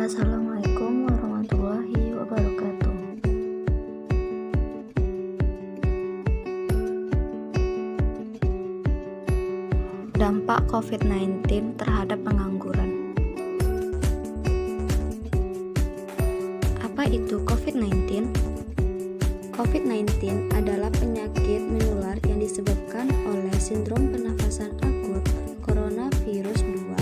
Assalamualaikum warahmatullahi wabarakatuh. Dampak COVID-19 terhadap pengangguran. Apa itu COVID-19? COVID-19 adalah penyakit menular yang disebabkan oleh sindrom pernafasan akut coronavirus 2.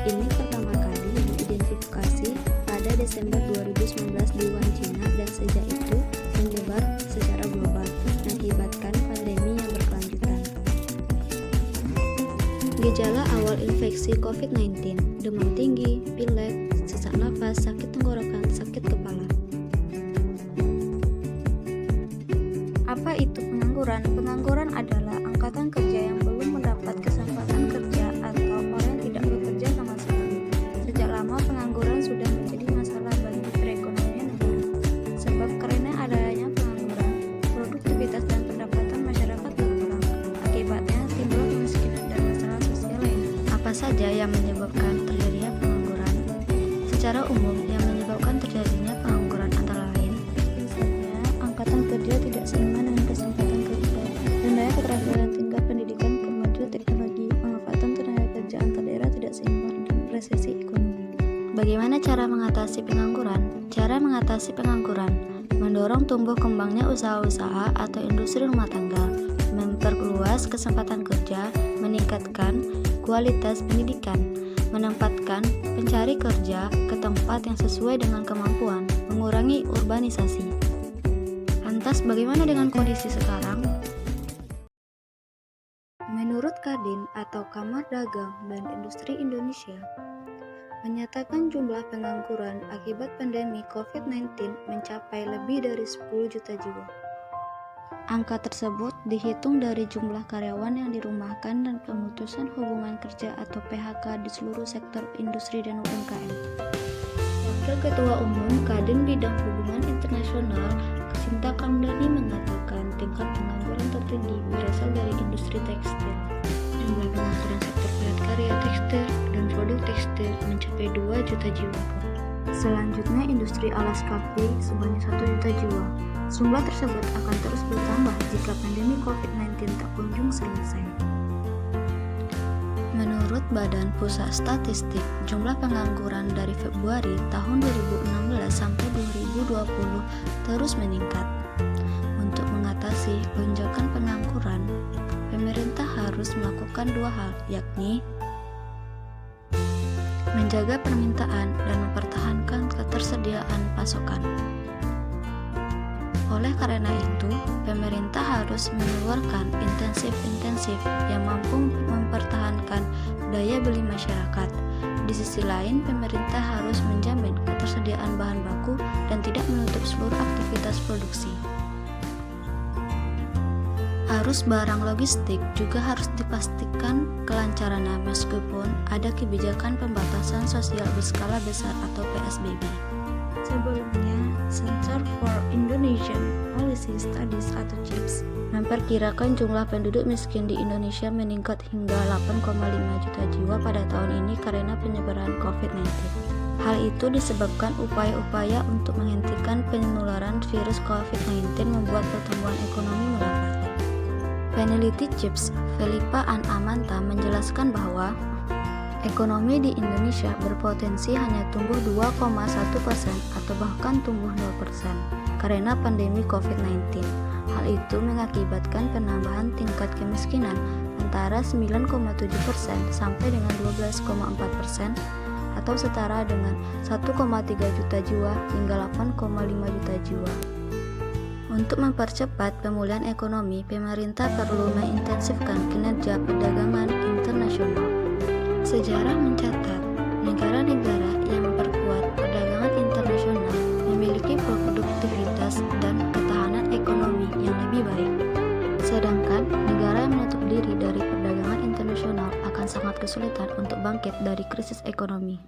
Ini pertama kali diidentifikasi pada Desember 2019 di Wuhan, China, dan sejak itu menyebar secara global, mengakibatkan pandemi yang berkelanjutan. Gejala awal infeksi COVID-19: demam tinggi, pilek, sesak nafas, sakit tenggorokan, sakit kepala. Apa itu pengangguran? Pengangguran adalah angkatan kerja yang belum mendapat kesempatan kerja atau orang yang tidak bekerja sama sekali. Sejak lama pengangguran sudah menjadi masalah bagi perekonomian negara. Sebab karena adanya pengangguran, produktivitas dan pendapatan masyarakat berkurang. Akibatnya timbul kemiskinan dan masalah sosial lain. Apa saja yang menyebabkan terjadinya pengangguran? Secara umum, yang menyebabkan terjadinya pengangguran antara lain: misalnya, angkatan kerja tidak seimbang dengan kesempatan kerja, rendahnya keterampilan tingkat pendidikan, kemajuan teknologi, pemanfaatan tenaga kerja antar daerah tidak seimbang, dan resesi ekonomi. Bagaimana cara mengatasi pengangguran? Cara mengatasi pengangguran: mendorong tumbuh kembangnya usaha-usaha atau industri rumah tangga, memperluas kesempatan kerja, meningkatkan kualitas pendidikan, menempatkan pencari kerja ke tempat yang sesuai dengan kemampuan, mengurangi urbanisasi. Lantas bagaimana dengan kondisi sekarang? Menurut Kadin atau Kamar Dagang dan Industri Indonesia, menyatakan jumlah pengangguran akibat pandemi COVID-19 mencapai lebih dari 10 juta jiwa. Angka tersebut dihitung dari jumlah karyawan yang dirumahkan dan pemutusan hubungan kerja atau PHK di seluruh sektor industri dan UMKM. Wakil Ketua Umum Kadin Bidang Hubungan Internasional, Sinta Kamdani, mengatakan tingkat pengangguran tertinggi berasal dari industri tekstil. Jumlah pengangguran sektor padat karya tekstil dan produk tekstil mencapai 2 juta jiwa. Selanjutnya industri alas kaki sebanyak 1 juta jiwa. Jumlah tersebut akan terus bertambah jika pandemi COVID-19 tak kunjung selesai. Menurut Badan Pusat Statistik, jumlah pengangguran dari Februari tahun 2016 sampai 2020 terus meningkat. Untuk mengatasi lonjakan pengangguran, pemerintah harus melakukan dua hal, yakni menjaga permintaan dan mempertahankan ketersediaan pasokan. Oleh karena itu, pemerintah harus mengeluarkan intensif yang mampu mempertahankan daya beli masyarakat. Di sisi lain, pemerintah harus menjamin ketersediaan bahan baku dan tidak menutup seluruh aktivitas produksi. Arus barang logistik juga harus dipastikan kelancarannya meskipun ada kebijakan pembatasan sosial berskala besar atau PSBB. Sebelumnya, Center for Indonesian Policy Studies atau CIPS memperkirakan jumlah penduduk miskin di Indonesia meningkat hingga 8,5 juta jiwa pada tahun ini karena penyebaran COVID-19. Hal itu disebabkan upaya-upaya untuk menghentikan penularan virus COVID-19 membuat pertumbuhan ekonomi melambat. Peneliti CIPS, Felipa An Amanta, menjelaskan bahwa ekonomi di Indonesia berpotensi hanya tumbuh 2,1% atau bahkan tumbuh 0% karena pandemi COVID-19. Hal itu mengakibatkan penambahan tingkat kemiskinan antara 9,7% sampai dengan 12,4% atau setara dengan 1,3 juta jiwa hingga 8,5 juta jiwa. Untuk mempercepat pemulihan ekonomi, pemerintah perlu mengintensifkan kinerja perdagangan internasional. Sejarah mencatat, negara-negara yang memperkuat perdagangan internasional memiliki produktivitas dan ketahanan ekonomi yang lebih baik. Sedangkan negara yang menutup diri dari perdagangan internasional akan sangat kesulitan untuk bangkit dari krisis ekonomi.